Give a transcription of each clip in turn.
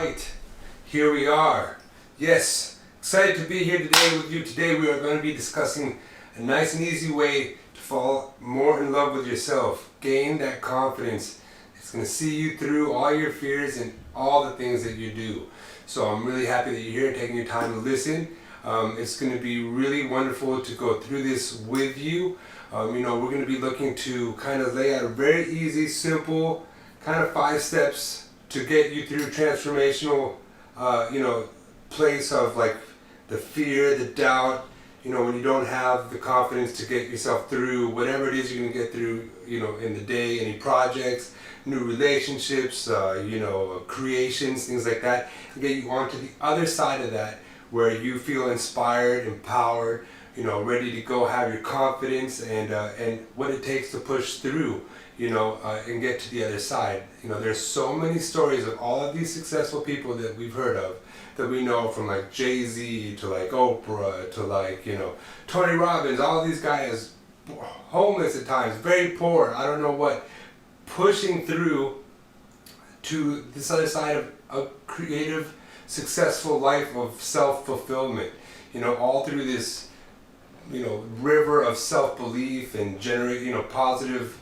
right, here we are. Yes, excited to be here today with you. Today we are going to be discussing a nice and easy way to fall more in love with yourself. Gain that confidence. It's going to see you through all your fears and all the things that you do. So I'm really happy that you're here and taking your time to listen. It's going to be really wonderful to go through this with you. We're going to be looking to kind of lay out a very easy, simple, kind of 5 steps to get you through transformational, place of like the fear, the doubt, when you don't have the confidence to get yourself through whatever it is you're going to get through, in the day, any projects, new relationships, creations, things like that, and get you onto the other side of that where you feel inspired, empowered, ready to go, have your confidence and what it takes to push through, and get to the other side. There's so many stories of all of these successful people that we've heard of, that we know, from like Jay-Z to like Oprah to like, Tony Robbins, all of these guys, homeless at times, very poor, I don't know what, pushing through to this other side of a creative, successful life of self-fulfillment, all through this, river of self-belief and generate, positive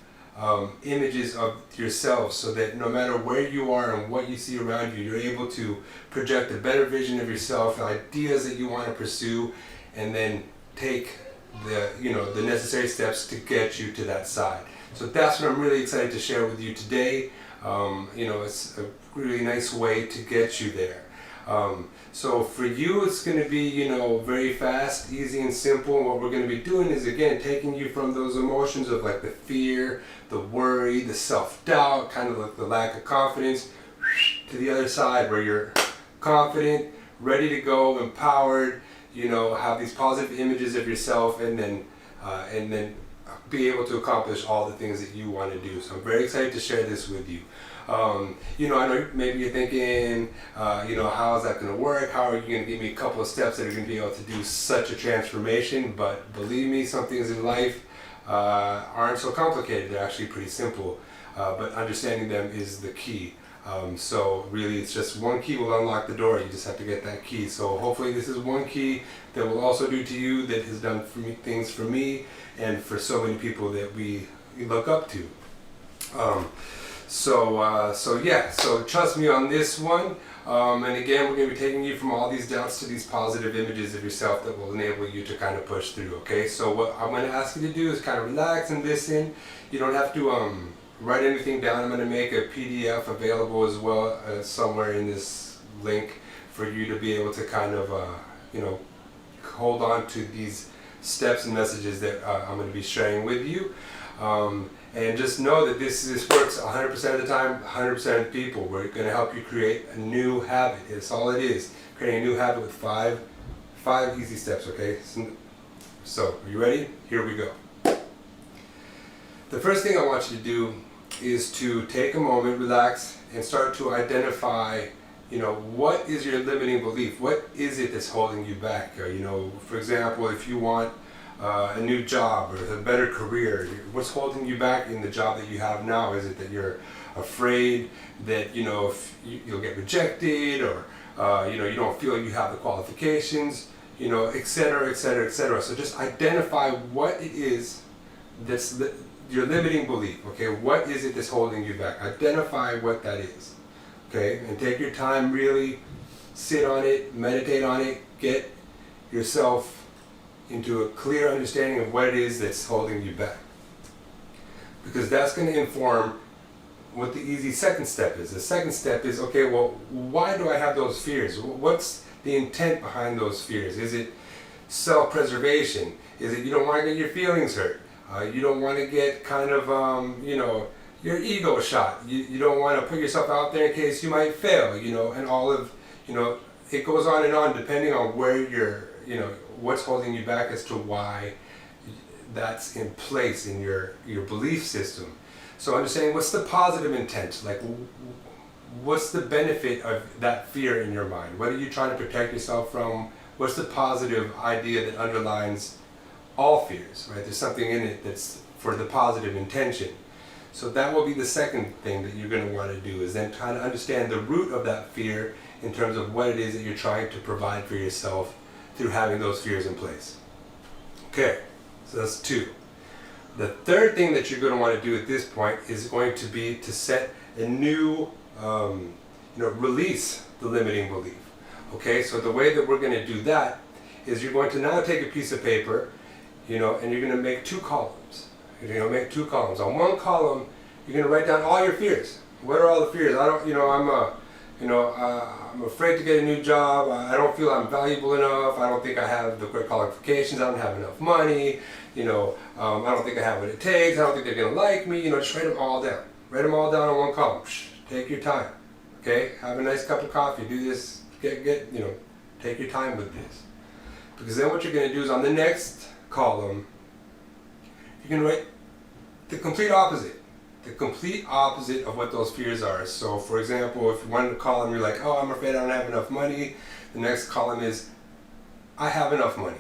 images of yourself, so that no matter where you are and what you see around you, you're able to project a better vision of yourself, ideas that you want to pursue, and then take the necessary steps to get you to that side. So that's what I'm really excited to share with you today. It's a really nice way to get you there. So for you, it's going to be, very fast, easy, and simple. And what we're going to be doing is, again, taking you from those emotions of like the fear, the worry, the self-doubt, kind of like the lack of confidence, to the other side where you're confident, ready to go, empowered, have these positive images of yourself, and then be able to accomplish all the things that you want to do. So I'm very excited to share this with you. I know maybe you're thinking, how is that going to work? How are you going to give me a couple of steps that are going to be able to do such a transformation? But believe me, some things in life aren't so complicated. They're actually pretty simple, but understanding them is the key. So really, it's just one key will unlock the door. You just have to get that key. So hopefully this is one key that will also do to you, that has done things for me and for so many people that we look up to. So trust me on this one. And again, we're going to be taking you from all these doubts to these positive images of yourself that will enable you to kind of push through, okay? So what I'm going to ask you to do is kind of relax and listen. You don't have to write anything down. I'm going to make a PDF available as well somewhere in this link for you to be able to kind of, hold on to these steps and messages that I'm going to be sharing with you. And just know that this works 100% of the time, 100% of the people. We're going to help you create a new habit. It's all it is. Creating a new habit with five easy steps, okay? So, are you ready? Here we go. The first thing I want you to do is to take a moment, relax, and start to identify, what is your limiting belief? What is it that's holding you back? For example, if you want a new job or a better career, what's holding you back in the job that you have now? Is it that you're afraid that if you'll get rejected, or you don't feel like you have the qualifications, etc., etc., etc. So just identify what it is that's your limiting belief. Okay, what is it that's holding you back? Identify what that is. Okay, and take your time, really sit on it, meditate on it, get yourself into a clear understanding of what it is that's holding you back. Because that's going to inform what the easy second step is. The second step is, okay, well, why do I have those fears? What's the intent behind those fears? Is it self-preservation? Is it you don't want to get your feelings hurt? You don't want to get kind of, your ego shot. You don't want to put yourself out there in case you might fail, and all of, it goes on and on depending on where you're, what's holding you back as to why that's in place in your belief system. So understanding what's the positive intent, like what's the benefit of that fear in your mind? What are you trying to protect yourself from? What's the positive idea that underlines all fears, right? There's something in it that's for the positive intention. So that will be the second thing that you're going to want to do, is then try to understand the root of that fear in terms of what it is that you're trying to provide for yourself through having those fears in place. Okay, so that's 2. The third thing that you're going to want to do at this point is going to be to set a new, release the limiting belief. Okay, so the way that we're going to do that is you're going to now take a piece of paper, and you're going to make 2 columns. You're going to make 2 columns. On one column, you're going to write down all your fears. What are all the fears? I'm afraid to get a new job. I don't feel I'm valuable enough. I don't think I have the correct qualifications. I don't have enough money. I don't think I have what it takes. I don't think they're going to like me. Just write them all down. Write them all down on one column. Take your time. Okay? Have a nice cup of coffee. Do this. Take your time with this. Because then what you're going to do is on the next column, you're going to write the complete opposite. The complete opposite of what those fears are. So for example, if one column you're like, oh, I'm afraid I don't have enough money. The next column is, I have enough money,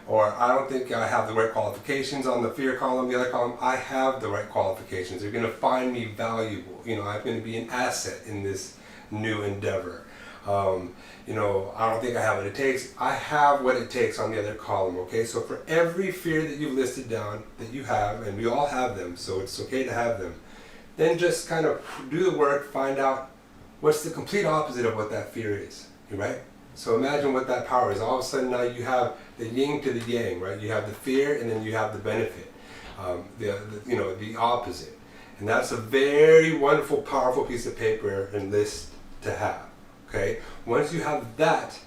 or I don't think I have the right qualifications. On the fear column, the other column, I have the right qualifications. They're going to find me valuable. I'm going to be an asset in this new endeavor. I don't think I have what it takes. I have what it takes on the other column, okay? So for every fear that you've listed down that you have, and we all have them, so it's okay to have them, then just kind of do the work, find out what's the complete opposite of what that fear is, right? So imagine what that power is. All of a sudden now you have the yin to the yang, right? You have the fear and then you have the benefit, the opposite. And that's a very wonderful, powerful piece of paper and list to have. Okay, once you have that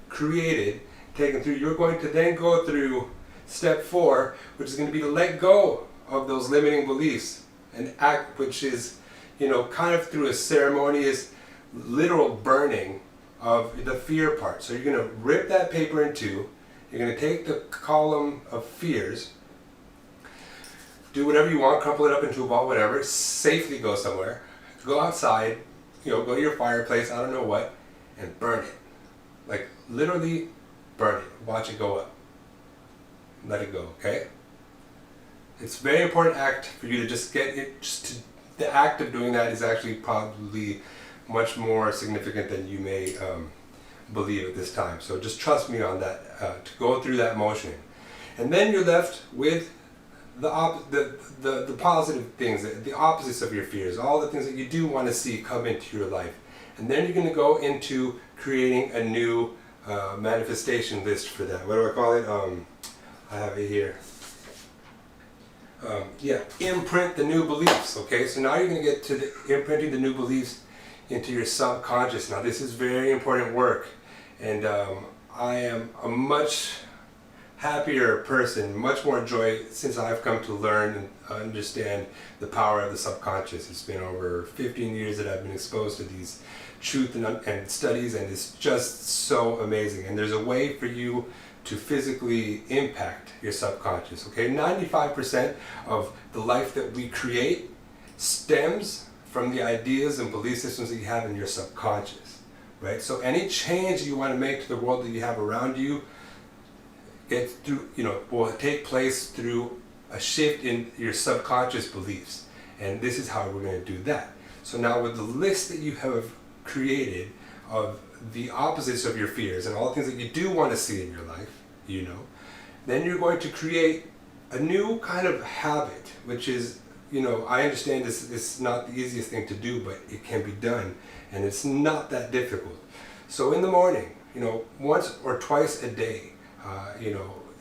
created, taken through, you're going to then go through step 4, which is going to be to let go of those limiting beliefs and act, which is, kind of through a ceremonious, literal burning of the fear part. So you're going to rip that paper in 2. You're going to take the column of fears, do whatever you want, crumple it up into a ball, whatever, safely go somewhere, go outside, go to your fireplace, I don't know what, and burn it. Like literally burn it. Watch it go up. Let it go, okay? It's a very important act for you to just get it, the act of doing that is actually probably much more significant than you may believe at this time. So just trust me on that, to go through that motion. And then you're left with the positive things, the opposites of your fears, all the things that you do want to see come into your life. And then you're going to go into creating a new manifestation list for that. What do I call it? I have it here. Imprint the new beliefs. Okay, so now you're going to get to the imprinting the new beliefs into your subconscious. Now this is very important work, and I am a much happier person, much more joy since I've come to learn and understand the power of the subconscious. It's been over 15 years that I've been exposed to these truth and studies, and it's just so amazing. And there's a way for you to physically impact your subconscious. Okay, 95% of the life that we create stems from the ideas and belief systems that you have in your subconscious, right? So any change you want to make to the world that you have around you, will take place through a shift in your subconscious beliefs. And this is how we're going to do that. So now with the list that you have created of the opposites of your fears and all the things that you do want to see in your life, then you're going to create a new kind of habit, which is, I understand this is not the easiest thing to do, but it can be done, and it's not that difficult. So in the morning, once or twice a day,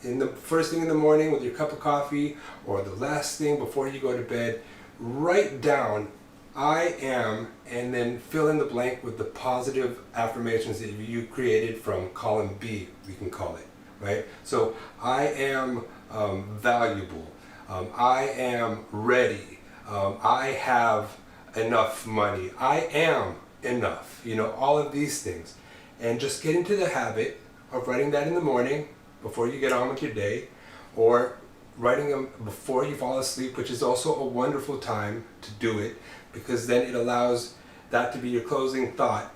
in the first thing in the morning with your cup of coffee, or the last thing before you go to bed, write down I am, and then fill in the blank with the positive affirmations that you created from column B, we can call it, right? So I am valuable, I am ready, I have enough money, I am enough, all of these things. And just get into the habit of writing that in the morning before you get on with your day, or writing them before you fall asleep, which is also a wonderful time to do it, because then it allows that to be your closing thought.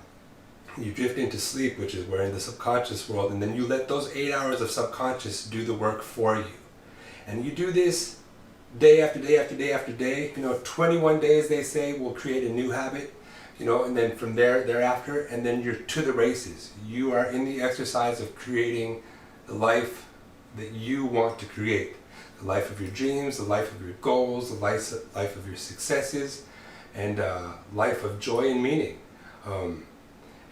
You drift into sleep, which is where in the subconscious world, and then you let those 8 hours of subconscious do the work for you. And you do this day after day after day after day. 21 days they say will create a new habit. And then from thereafter, and then you're to the races. You are in the exercise of creating the life that you want to create. The life of your dreams, the life of your goals, the life of your successes, and life of joy and meaning.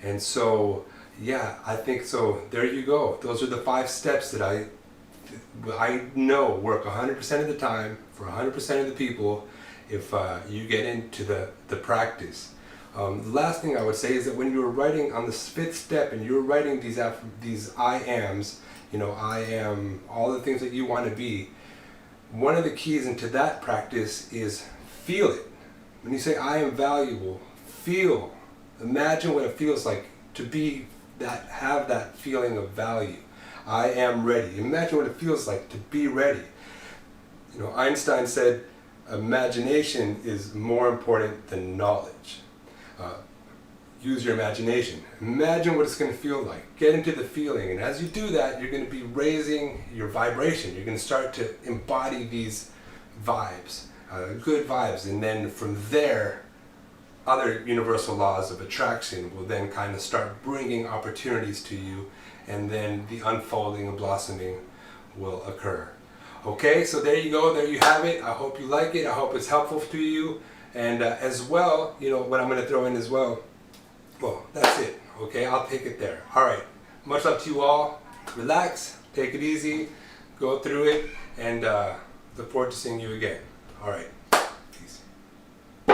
And so, yeah, I think so. There you go. Those are the 5 steps that I know work 100% of the time for 100% of the people if you get into the practice. The last thing I would say is that when you're writing on the 5th step and you're writing these I ams, I am all the things that you want to be, one of the keys into that practice is feel it. When you say I am valuable, feel, imagine what it feels like to have that feeling of value. I am ready. Imagine what it feels like to be ready. Einstein said imagination is more important than knowledge. Use your imagination. Imagine what it's going to feel like. Get into the feeling, and as you do that, you're going to be raising your vibration. You're going to start to embody these vibes, good vibes, and then from there, other universal laws of attraction will then kind of start bringing opportunities to you, and then the unfolding and blossoming will occur. Okay, so there you go, there you have it. I hope you like it. I hope it's helpful to you. And as well, what I'm going to throw in as well, that's it. Okay, I'll take it there. All right, much love to you all. Relax, take it easy, go through it, and look forward to seeing you again. All right.